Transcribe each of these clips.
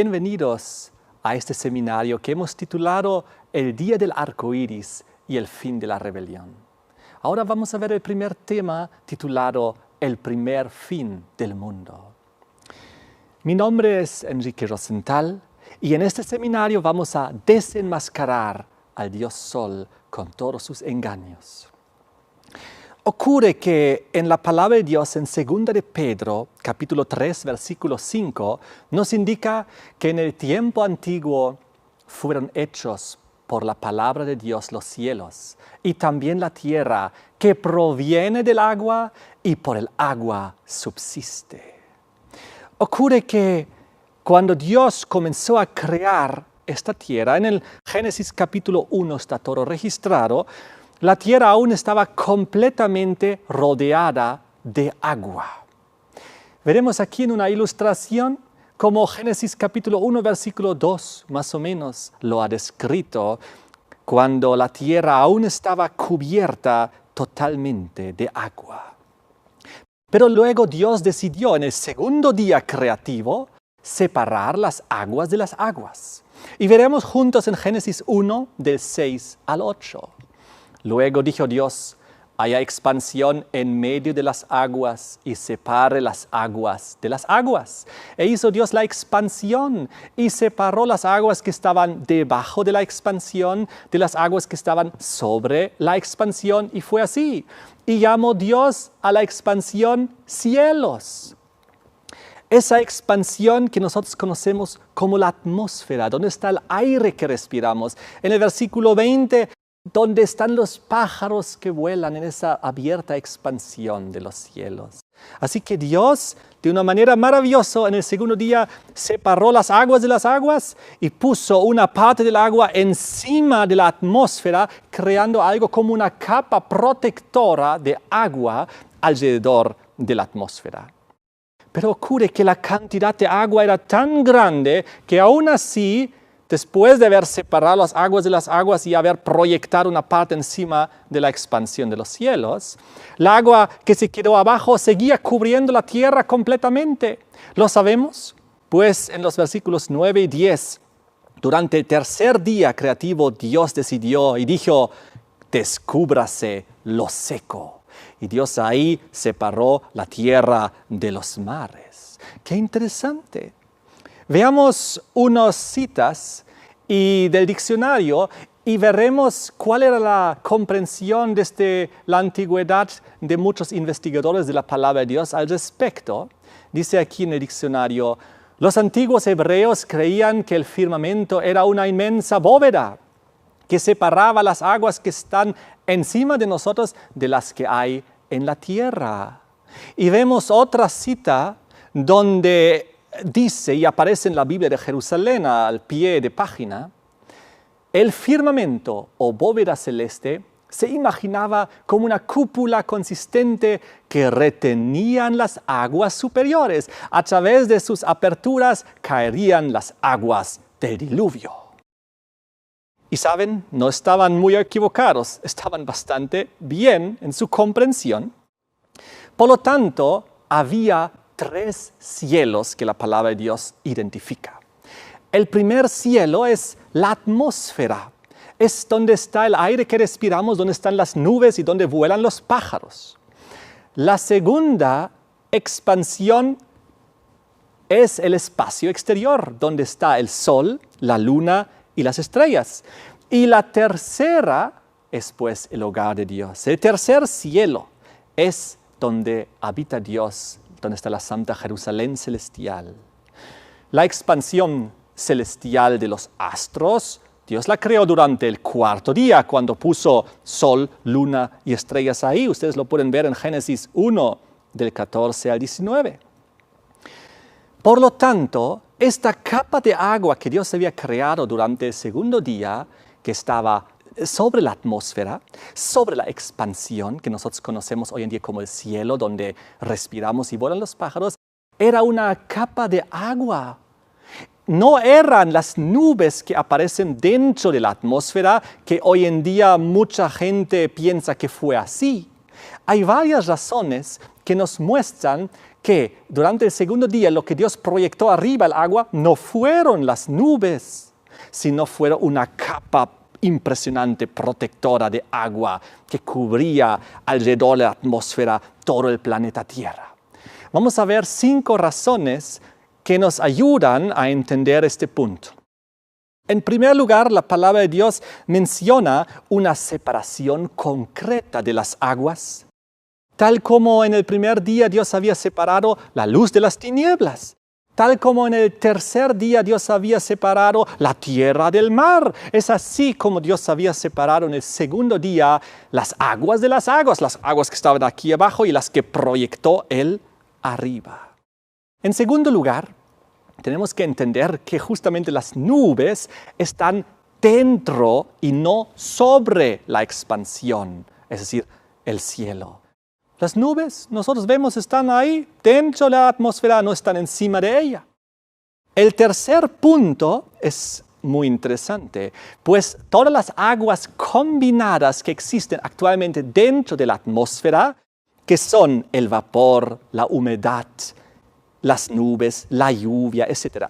Bienvenidos a este seminario que hemos titulado El Día del Arco Iris y el Fin de la Rebelión. Ahora vamos a ver el primer tema titulado El primer fin del mundo. Mi nombre es Enrique Rosenthal y en este seminario vamos a desenmascarar al Dios Sol con todos sus engaños. Ocurre que en la palabra de Dios en 2 de Pedro, capítulo 3, versículo 5, nos indica que en el tiempo antiguo fueron hechos por la palabra de Dios los cielos y también la tierra que proviene del agua y por el agua subsiste. Ocurre que cuando Dios comenzó a crear esta tierra, en el Génesis capítulo 1 está todo registrado, la tierra aún estaba completamente rodeada de agua. Veremos aquí en una ilustración cómo Génesis capítulo 1, versículo 2, más o menos, lo ha descrito, cuando la tierra aún estaba cubierta totalmente de agua. Pero luego Dios decidió en el segundo día creativo separar las aguas de las aguas. Y veremos juntos en Génesis 1, del 6 al 8. Luego dijo Dios, haya expansión en medio de las aguas y separe las aguas de las aguas. E hizo Dios la expansión y separó las aguas que estaban debajo de la expansión de las aguas que estaban sobre la expansión. Y fue así. Y llamó Dios a la expansión cielos. Esa expansión que nosotros conocemos como la atmósfera, donde está el aire que respiramos. En el versículo 20, donde están los pájaros que vuelan en esa abierta expansión de los cielos. Así que Dios, de una manera maravillosa, en el segundo día separó las aguas de las aguas y puso una parte del agua encima de la atmósfera, creando algo como una capa protectora de agua alrededor de la atmósfera. Pero ocurre que la cantidad de agua era tan grande que aún así, después de haber separado las aguas de las aguas y haber proyectado una parte encima de la expansión de los cielos, el agua que se quedó abajo seguía cubriendo la tierra completamente. ¿Lo sabemos? Pues en los versículos 9 y 10, durante el tercer día creativo, Dios decidió y dijo, descúbrase lo seco. Y Dios ahí separó la tierra de los mares. ¡Qué interesante! Veamos unas citas del diccionario y veremos cuál era la comprensión desde la antigüedad de muchos investigadores de la palabra de Dios al respecto. Dice aquí en el diccionario, los antiguos hebreos creían que el firmamento era una inmensa bóveda que separaba las aguas que están encima de nosotros de las que hay en la tierra. Y vemos otra cita donde dice, y aparece en la Biblia de Jerusalén al pie de página, el firmamento o bóveda celeste se imaginaba como una cúpula consistente que retenían las aguas superiores. A través de sus aperturas caerían las aguas del diluvio. Y saben, no estaban muy equivocados, estaban bastante bien en su comprensión. Por lo tanto, había 3 cielos que la palabra de Dios identifica. El primer cielo es la atmósfera. Es donde está el aire que respiramos, donde están las nubes y donde vuelan los pájaros. La segunda expansión es el espacio exterior, donde está el sol, la luna y las estrellas. Y la tercera es pues el hogar de Dios. El tercer cielo es donde habita Dios, donde está la Santa Jerusalén celestial. La expansión celestial de los astros, Dios la creó durante el 4º día, cuando puso sol, luna y estrellas ahí. Ustedes lo pueden ver en Génesis 1, del 14 al 19. Por lo tanto, esta capa de agua que Dios había creado durante el segundo día, que estaba sobre la atmósfera, sobre la expansión que nosotros conocemos hoy en día como el cielo, donde respiramos y vuelan los pájaros, era una capa de agua. No eran las nubes que aparecen dentro de la atmósfera, que hoy en día mucha gente piensa que fue así. Hay varias razones que nos muestran que durante el segundo día lo que Dios proyectó arriba el agua no fueron las nubes, sino fueron una capa impresionante protectora de agua que cubría alrededor de la atmósfera todo el planeta Tierra. Vamos a ver 5 razones que nos ayudan a entender este punto. En primer lugar, la palabra de Dios menciona una separación concreta de las aguas, tal como en el primer día Dios había separado la luz de las tinieblas, tal como en el tercer día Dios había separado la tierra del mar. Es así como Dios había separado en el segundo día las aguas de las aguas que estaban aquí abajo y las que proyectó Él arriba. En segundo lugar, tenemos que entender que justamente las nubes están dentro y no sobre la expansión, es decir, el cielo. Las nubes, nosotros vemos, están ahí dentro de la atmósfera, no están encima de ella. El tercer punto es muy interesante, pues todas las aguas combinadas que existen actualmente dentro de la atmósfera, que son el vapor, la humedad, las nubes, la lluvia, etc.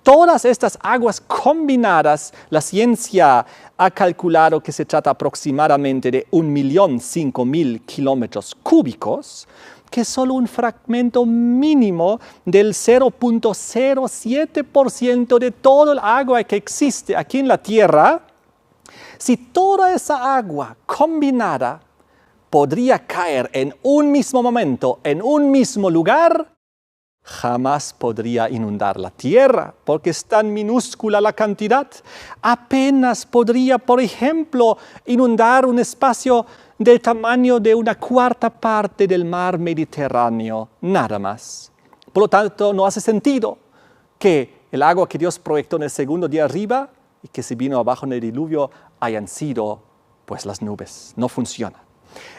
Todas estas aguas combinadas, la ciencia ha calculado que se trata aproximadamente de 1.005.000 kilómetros cúbicos, que es solo un fragmento mínimo del 0.07% de todo el agua que existe aquí en la Tierra. Si toda esa agua combinada podría caer en un mismo momento, en un mismo lugar, jamás podría inundar la tierra, porque es tan minúscula la cantidad. Apenas podría, por ejemplo, inundar un espacio del tamaño de una cuarta parte del mar Mediterráneo, nada más. Por lo tanto, no hace sentido que el agua que Dios proyectó en el segundo día arriba y que se vino abajo en el diluvio hayan sido, pues, las nubes. No funciona.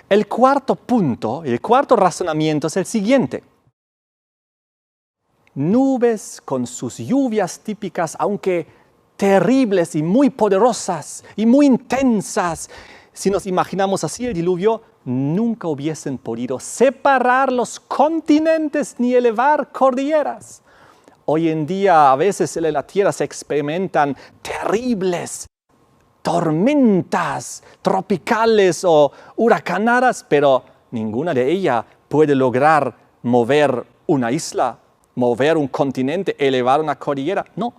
El cuarto punto, el cuarto razonamiento es el siguiente. Nubes con sus lluvias típicas, aunque terribles y muy poderosas y muy intensas, si nos imaginamos así el diluvio, nunca hubiesen podido separar los continentes ni elevar cordilleras. Hoy en día a veces en la Tierra se experimentan terribles tormentas tropicales o huracanadas, pero ninguna de ellas puede lograr mover una isla, mover un continente, elevar una cordillera. No,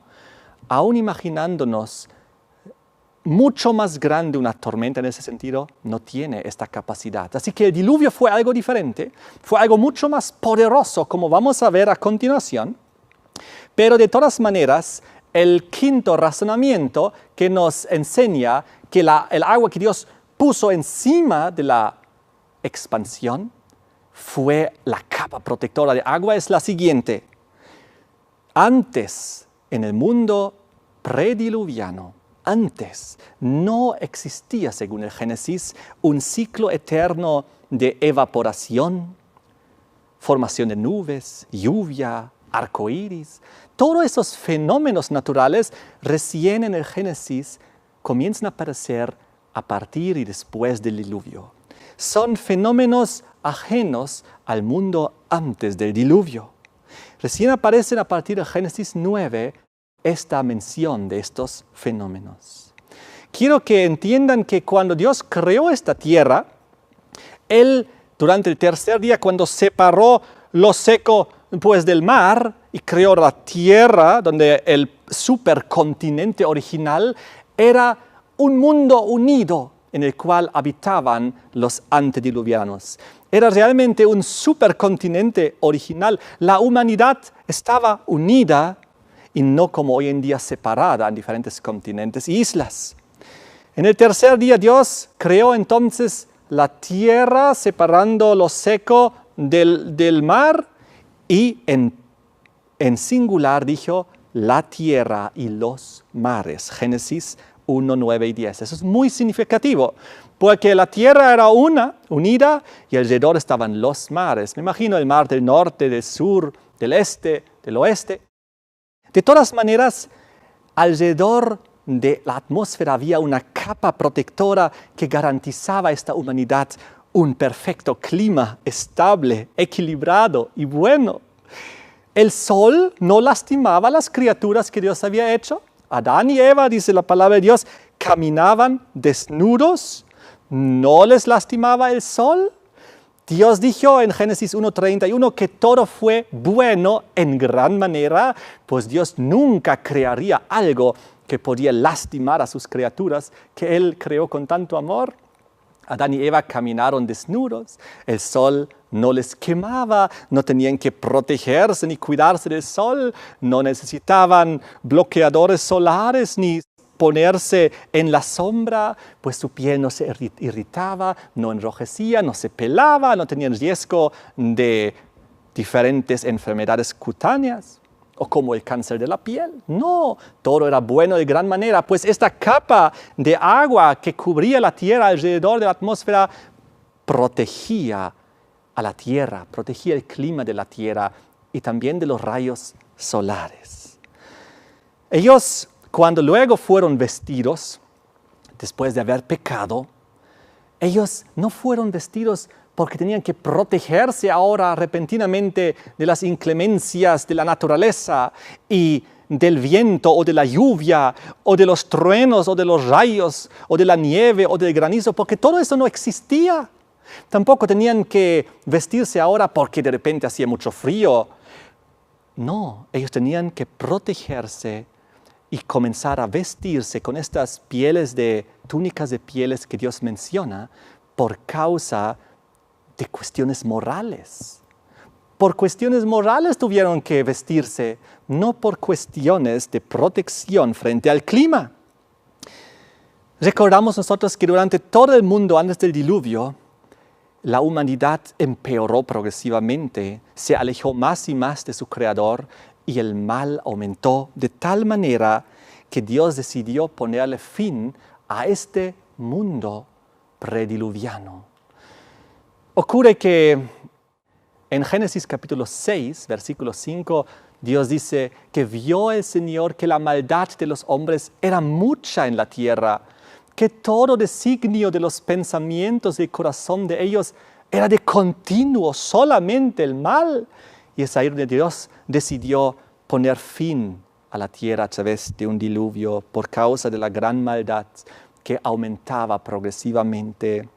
aún imaginándonos mucho más grande una tormenta en ese sentido, no tiene esta capacidad. Así que el diluvio fue algo diferente, fue algo mucho más poderoso, como vamos a ver a continuación. Pero de todas maneras, el quinto razonamiento que nos enseña que el agua que Dios puso encima de la expansión fue la capa protectora de agua es la siguiente. Antes, en el mundo prediluviano, antes no existía, según el Génesis, un ciclo eterno de evaporación, formación de nubes, lluvia, arcoíris. Todos esos fenómenos naturales recién en el Génesis comienzan a aparecer a partir y después del diluvio. Son fenómenos ajenos al mundo antes del diluvio. Recién aparecen a partir de Génesis 9 esta mención de estos fenómenos. Quiero que entiendan que cuando Dios creó esta tierra, Él, durante el tercer día, cuando separó lo seco pues, del mar y creó la tierra, donde el supercontinente original era un mundo unido en el cual habitaban los antediluvianos. Era realmente un supercontinente original. La humanidad estaba unida y no como hoy en día separada en diferentes continentes e islas. En el tercer día Dios creó entonces la tierra separando lo seco del mar y en singular dijo la tierra y los mares. Génesis 1, 9 y 10. Eso es muy significativo, porque la tierra era unida y alrededor estaban los mares. Me imagino el mar del norte, del sur, del este, del oeste. De todas maneras, alrededor de la atmósfera había una capa protectora que garantizaba a esta humanidad un perfecto clima estable, equilibrado y bueno. El sol no lastimaba a las criaturas que Dios había hecho. Adán y Eva, dice la palabra de Dios, caminaban desnudos, no les lastimaba el sol. Dios dijo en Génesis 1:31 que todo fue bueno en gran manera, pues Dios nunca crearía algo que podía lastimar a sus criaturas, que Él creó con tanto amor. Adán y Eva caminaron desnudos, el sol no les quemaba, no tenían que protegerse ni cuidarse del sol, no necesitaban bloqueadores solares ni ponerse en la sombra, pues su piel no se irritaba, no enrojecía, no se pelaba, no tenían riesgo de diferentes enfermedades cutáneas o como el cáncer de la piel. No, todo era bueno de gran manera, pues esta capa de agua que cubría la tierra alrededor de la atmósfera protegía a la tierra, protegía el clima de la tierra y también de los rayos solares. Ellos, cuando luego fueron vestidos, después de haber pecado, ellos no fueron vestidos porque tenían que protegerse ahora repentinamente de las inclemencias de la naturaleza y del viento o de la lluvia o de los truenos o de los rayos o de la nieve o del granizo, porque todo eso no existía. Tampoco tenían que vestirse ahora porque de repente hacía mucho frío. No, ellos tenían que protegerse y comenzar a vestirse con estas túnicas de pieles que Dios menciona por causa de cuestiones morales. Por cuestiones morales tuvieron que vestirse, no por cuestiones de protección frente al clima. Recordamos nosotros que durante todo el mundo antes del diluvio, la humanidad empeoró progresivamente, se alejó más y más de su Creador y el mal aumentó de tal manera que Dios decidió ponerle fin a este mundo prediluviano. Ocurre que en Génesis capítulo 6, versículo 5, Dios dice que vio el Señor que la maldad de los hombres era mucha en la tierra, que todo designio de los pensamientos del corazón de ellos era de continuo, solamente el mal. Y es ahí donde Dios decidió poner fin a la tierra a través de un diluvio por causa de la gran maldad que aumentaba progresivamente.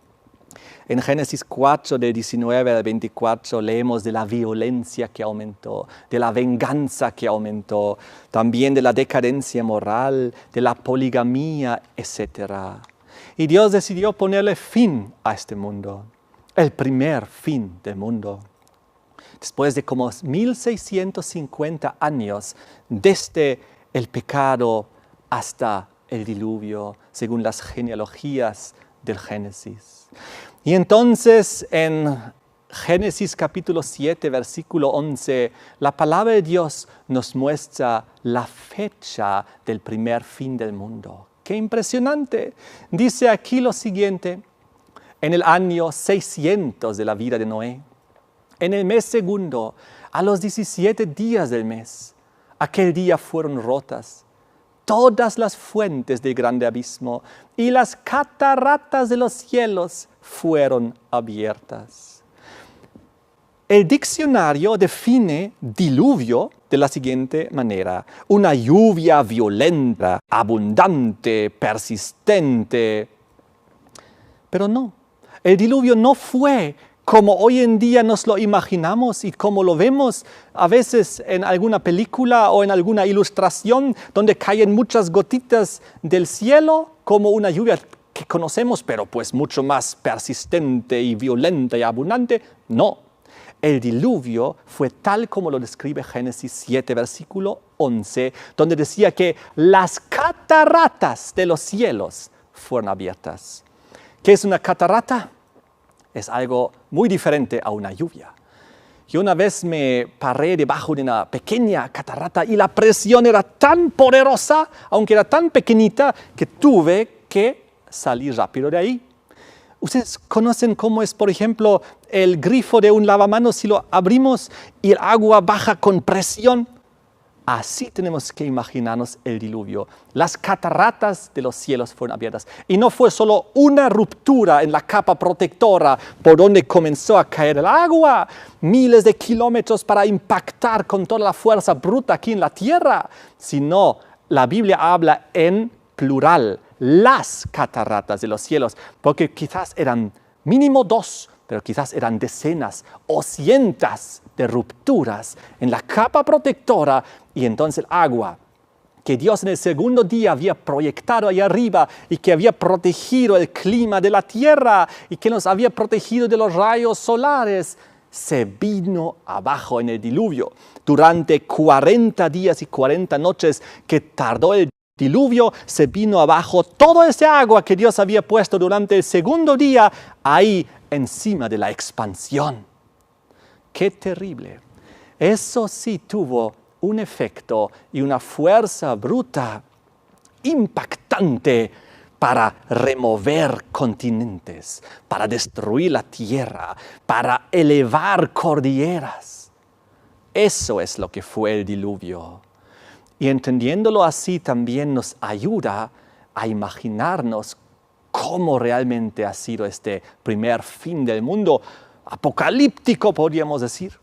En Génesis 4, del 19 al 24, leemos de la violencia que aumentó, de la venganza que aumentó, también de la decadencia moral, de la poligamía, etc. Y Dios decidió ponerle fin a este mundo, el primer fin del mundo. Después de como 1650 años desde el pecado hasta el diluvio, según las genealogías del Génesis. Y entonces en Génesis capítulo 7, versículo 11, la palabra de Dios nos muestra la fecha del primer fin del mundo. ¡Qué impresionante! Dice aquí lo siguiente: en el año 600 de la vida de Noé, en el mes segundo, a los 17 días del mes, aquel día fueron rotas todas las fuentes del grande abismo y las cataratas de los cielos fueron abiertas. El diccionario define diluvio de la siguiente manera: una lluvia violenta, abundante, persistente. Pero no, el diluvio no fue como hoy en día nos lo imaginamos y como lo vemos a veces en alguna película o en alguna ilustración donde caen muchas gotitas del cielo, como una lluvia que conocemos, pero pues mucho más persistente y violenta y abundante. No, el diluvio fue tal como lo describe Génesis 7, versículo 11, donde decía que las cataratas de los cielos fueron abiertas. ¿Qué es una catarata? Es algo muy diferente a una lluvia. Yo una vez me paré debajo de una pequeña catarata y la presión era tan poderosa, aunque era tan pequeñita, que tuve que salir rápido de ahí. ¿Ustedes conocen cómo es, por ejemplo, el grifo de un lavamanos si lo abrimos y el agua baja con presión? Así tenemos que imaginarnos el diluvio. Las cataratas de los cielos fueron abiertas. Y no fue solo una ruptura en la capa protectora por donde comenzó a caer el agua, miles de kilómetros para impactar con toda la fuerza bruta aquí en la tierra, sino la Biblia habla en plural, las cataratas de los cielos, porque quizás eran mínimo 2, pero quizás eran decenas o cientos de rupturas en la capa protectora, y entonces el agua que Dios en el segundo día había proyectado ahí arriba y que había protegido el clima de la tierra y que nos había protegido de los rayos solares, se vino abajo en el diluvio. Durante 40 días y 40 noches que tardó el diluvio, se vino abajo todo ese agua que Dios había puesto durante el segundo día ahí encima de la expansión. ¡Qué terrible! Eso sí tuvo un efecto y una fuerza bruta, impactante, para remover continentes, para destruir la tierra, para elevar cordilleras. Eso es lo que fue el diluvio. Y entendiéndolo así también nos ayuda a imaginarnos cómo realmente ha sido este primer fin del mundo, apocalíptico podríamos decir.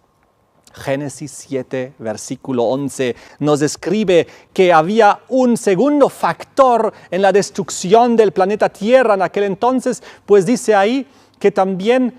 Génesis 7, versículo 11, nos describe que había un segundo factor en la destrucción del planeta Tierra en aquel entonces, pues dice ahí que también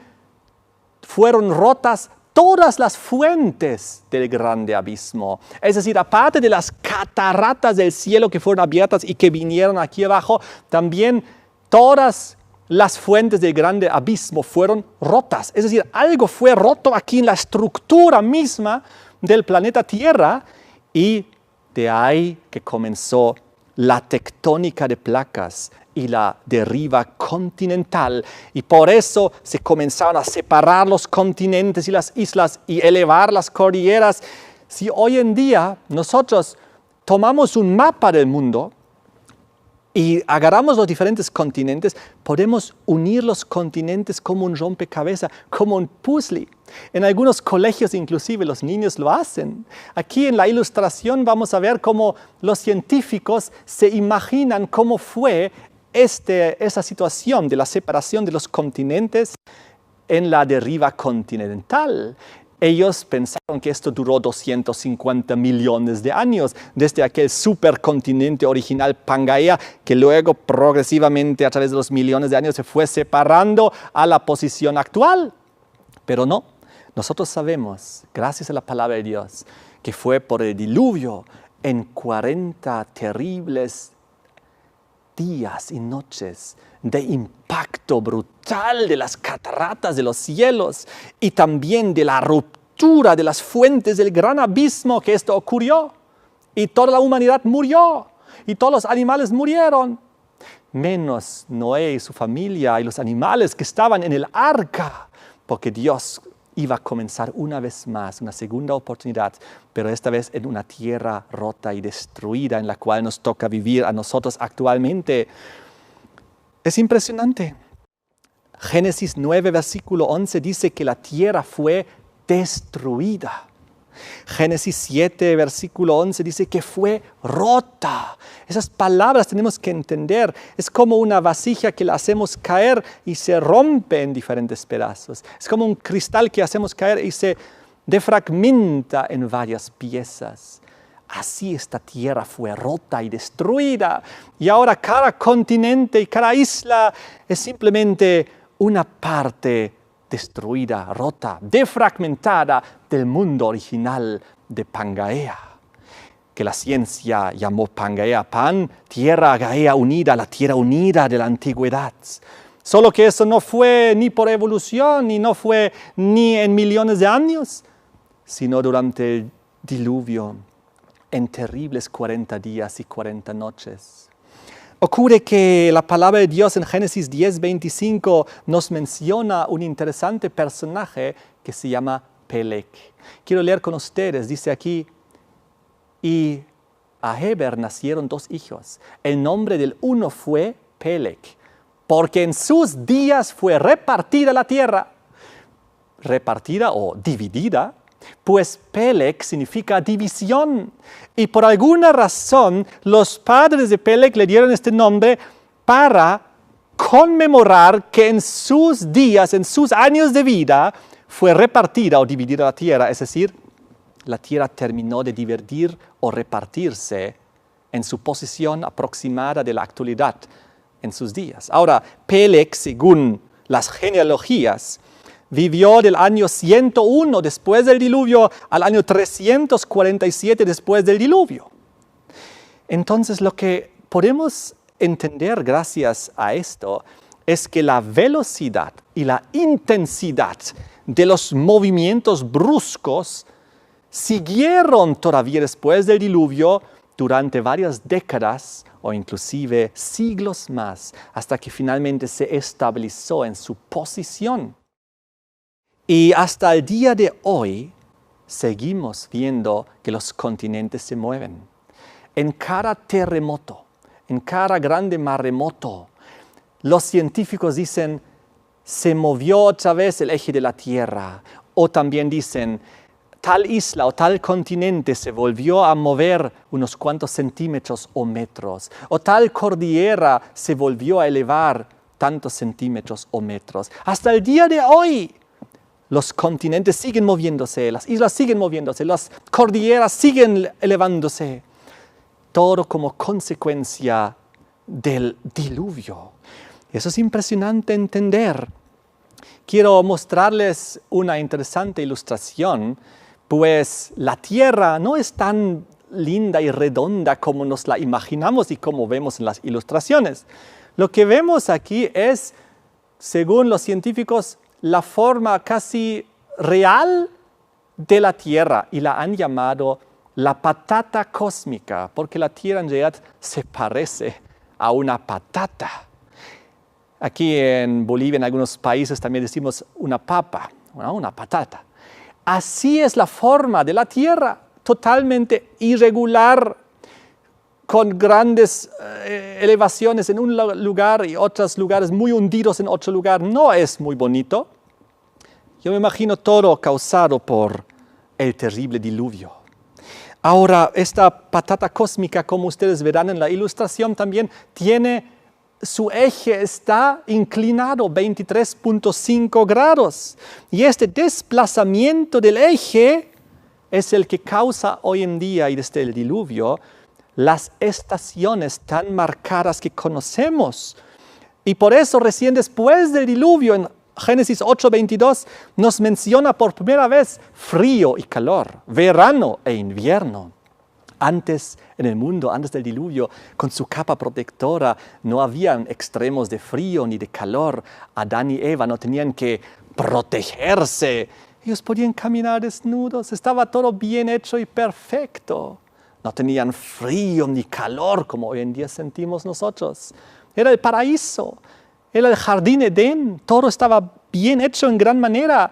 fueron rotas todas las fuentes del grande abismo. Es decir, aparte de las cataratas del cielo que fueron abiertas y que vinieron aquí abajo, también todas las fuentes del grande abismo fueron rotas. Es decir, algo fue roto aquí en la estructura misma del planeta Tierra, y de ahí que comenzó la tectónica de placas y la deriva continental. Y por eso se comenzaron a separar los continentes y las islas y elevar las cordilleras. Si hoy en día nosotros tomamos un mapa del mundo y agarramos los diferentes continentes, podemos unir los continentes como un rompecabezas, como un puzzle. En algunos colegios inclusive los niños lo hacen. Aquí en la ilustración vamos a ver cómo los científicos se imaginan cómo fue esa situación de la separación de los continentes en la deriva continental. Ellos pensaron que esto duró 250 millones de años, desde aquel supercontinente original Pangaea, que luego progresivamente a través de los millones de años se fue separando a la posición actual. Pero no, nosotros sabemos, gracias a la palabra de Dios, que fue por el diluvio en 40 terribles días y noches de impacto brutal de las cataratas de los cielos y también de la ruptura de las fuentes del gran abismo que esto ocurrió. Y toda la humanidad murió y todos los animales murieron, menos Noé y su familia y los animales que estaban en el arca, porque Dios iba a comenzar una vez más, una segunda oportunidad, pero esta vez en una tierra rota y destruida en la cual nos toca vivir a nosotros actualmente. Es impresionante. Génesis 9, versículo 11 dice que la tierra fue destruida. Génesis 7, versículo 11 dice que fue rota. Esas palabras tenemos que entender. Es como una vasija que la hacemos caer y se rompe en diferentes pedazos. Es como un cristal que hacemos caer y se defragmenta en varias piezas. Así esta tierra fue rota y destruida. Y ahora cada continente y cada isla es simplemente una parte destruida, rota, defragmentada del mundo original de Pangaea, que la ciencia llamó Pangaea, Pan, tierra Gaea unida, la tierra unida de la antigüedad. Solo que eso no fue ni por evolución, y no fue ni en millones de años, sino durante el diluvio, en terribles 40 días y 40 noches. Ocurre que la palabra de Dios en Génesis 10:25 nos menciona un interesante personaje que se llama Peleg. Quiero leer con ustedes, dice aquí, y a Heber nacieron 2 hijos. El nombre del uno fue Peleg, porque en sus días fue repartida la tierra. Repartida o dividida Pues Peleg significa división. Y por alguna razón los padres de Peleg le dieron este nombre para conmemorar que en sus días, en sus años de vida, fue repartida o dividida la tierra. Es decir, la tierra terminó de dividir o repartirse en su posición aproximada de la actualidad en sus días. Ahora, Peleg, según las genealogías, vivió del año 101 después del diluvio al año 347 después del diluvio. Entonces, lo que podemos entender gracias a esto es que la velocidad y la intensidad de los movimientos bruscos siguieron todavía después del diluvio durante varias décadas o inclusive siglos más, hasta que finalmente se estabilizó en su posición. Y hasta el día de hoy seguimos viendo que los continentes se mueven. En cada terremoto, en cada grande maremoto, los científicos dicen, se movió otra vez el eje de la Tierra. O también dicen, tal isla o tal continente se volvió a mover unos cuantos centímetros o metros. O tal cordillera se volvió a elevar tantos centímetros o metros. Hasta el día de hoy, los continentes siguen moviéndose, las islas siguen moviéndose, las cordilleras siguen elevándose. Todo como consecuencia del diluvio. Eso es impresionante entender. Quiero mostrarles una interesante ilustración, pues la Tierra no es tan linda y redonda como nos la imaginamos y como vemos en las ilustraciones. Lo que vemos aquí es, según los científicos, la forma casi real de la Tierra y la han llamado la patata cósmica, porque la Tierra en realidad se parece a una patata. Aquí en Bolivia, en algunos países también decimos una papa, una patata. Así es la forma de la Tierra, totalmente irregular, con grandes elevaciones en un lugar y otros lugares muy hundidos en otro lugar. No es muy bonito. Yo me imagino todo causado por el terrible diluvio. Ahora, esta patata cósmica, como ustedes verán en la ilustración, también su eje está inclinado 23.5 grados. Y este desplazamiento del eje es el que causa hoy en día y desde el diluvio las estaciones tan marcadas que conocemos. Y por eso recién después del diluvio, en Génesis 8:22, nos menciona por primera vez frío y calor, verano e invierno. Antes, en el mundo, antes del diluvio, con su capa protectora, no habían extremos de frío ni de calor. Adán y Eva no tenían que protegerse. Ellos podían caminar desnudos. Estaba todo bien hecho y perfecto. No tenían frío ni calor como hoy en día sentimos nosotros. Era el paraíso. Era el jardín Edén. Todo estaba bien hecho en gran manera.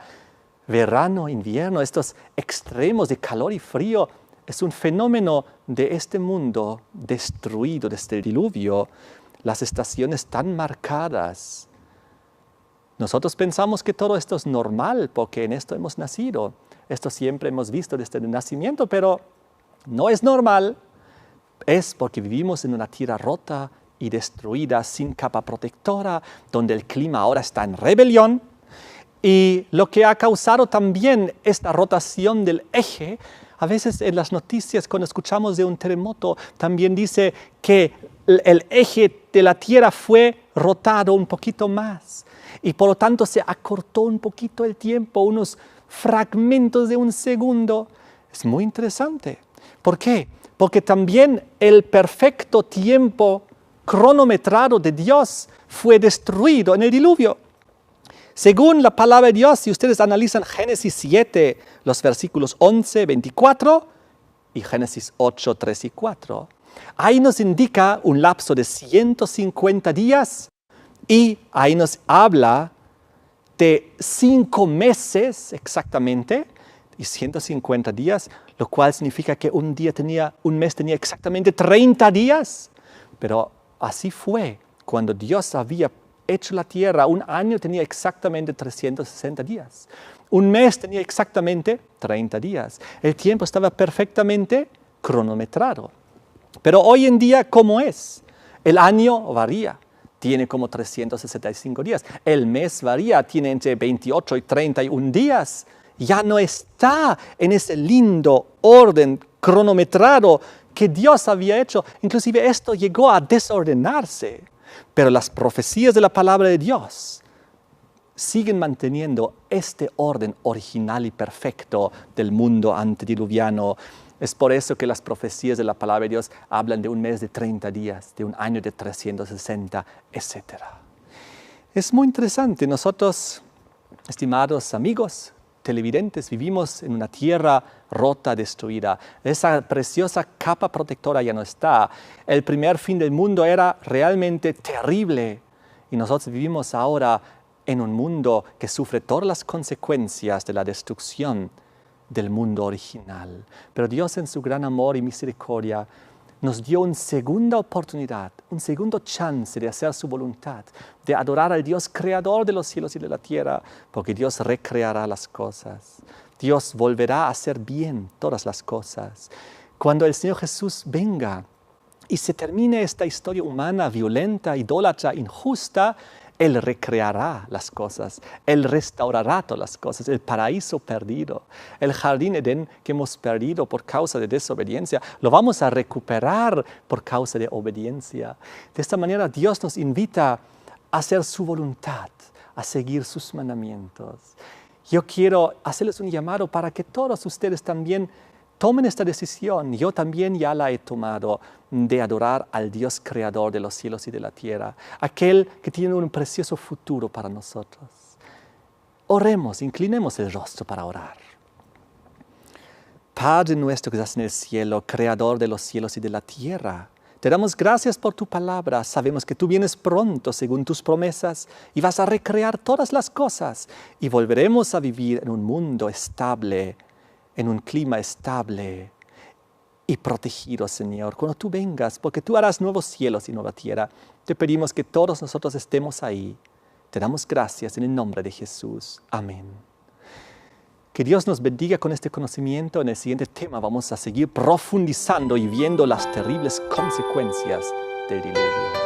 Verano, invierno, estos extremos de calor y frío es un fenómeno de este mundo destruido desde el diluvio, las estaciones tan marcadas. Nosotros pensamos que todo esto es normal porque en esto hemos nacido. Esto siempre hemos visto desde el nacimiento, pero no es normal. Es porque vivimos en una tierra rota y destruida, sin capa protectora, donde el clima ahora está en rebelión. Y lo que ha causado también esta rotación del eje, a veces en las noticias cuando escuchamos de un terremoto, también dice que el eje de la Tierra fue rotado un poquito más y por lo tanto se acortó un poquito el tiempo, unos fragmentos de un segundo. Es muy interesante. ¿Por qué? Porque también el perfecto tiempo cronometrado de Dios fue destruido en el diluvio. Según la palabra de Dios, si ustedes analizan Génesis 7, los versículos 11, 24 y Génesis 8, 3 y 4, ahí nos indica un lapso de 150 días y ahí nos habla de 5 meses exactamente y 150 días, lo cual significa que un mes tenía exactamente 30 días. Pero así fue cuando Dios había hecho la tierra, un año tenía exactamente 360 días. Un mes tenía exactamente 30 días. El tiempo estaba perfectamente cronometrado. Pero hoy en día, ¿cómo es? El año varía. Tiene como 365 días. El mes varía, tiene entre 28 y 31 días. Ya no está en ese lindo orden cronometrado que Dios había hecho. Inclusive esto llegó a desordenarse. Pero las profecías de la palabra de Dios siguen manteniendo este orden original y perfecto del mundo antediluviano. Es por eso que las profecías de la palabra de Dios hablan de un mes de 30 días, de un año de 360, etc. Es muy interesante. Nosotros, estimados amigos televidentes, vivimos en una tierra rota, destruida. Esa preciosa capa protectora ya no está. El primer fin del mundo era realmente terrible. Y nosotros vivimos ahora en un mundo que sufre todas las consecuencias de la destrucción del mundo original. Pero Dios en su gran amor y misericordia nos dio una segunda oportunidad, un segundo chance de hacer su voluntad, de adorar al Dios creador de los cielos y de la tierra, porque Dios recreará las cosas. Dios volverá a hacer bien todas las cosas. Cuando el Señor Jesús venga y se termine esta historia humana, violenta, idólatra, injusta, Él recreará las cosas, Él restaurará todas las cosas, el paraíso perdido, el jardín Edén que hemos perdido por causa de desobediencia, lo vamos a recuperar por causa de obediencia. De esta manera Dios nos invita a hacer su voluntad, a seguir sus mandamientos. Yo quiero hacerles un llamado para que todos ustedes también tomen esta decisión. Yo también ya la he tomado, de adorar al Dios creador de los cielos y de la tierra, aquel que tiene un precioso futuro para nosotros. Oremos, inclinemos el rostro para orar. Padre nuestro que estás en el cielo, creador de los cielos y de la tierra, te damos gracias por tu palabra. Sabemos que tú vienes pronto según tus promesas y vas a recrear todas las cosas y volveremos a vivir en un mundo estable, en un clima estable y protegido, Señor, cuando tú vengas, porque tú harás nuevos cielos y nueva tierra. Te pedimos que todos nosotros estemos ahí. Te damos gracias en el nombre de Jesús. Amén. Que Dios nos bendiga con este conocimiento. En el siguiente tema vamos a seguir profundizando y viendo las terribles consecuencias del diluvio.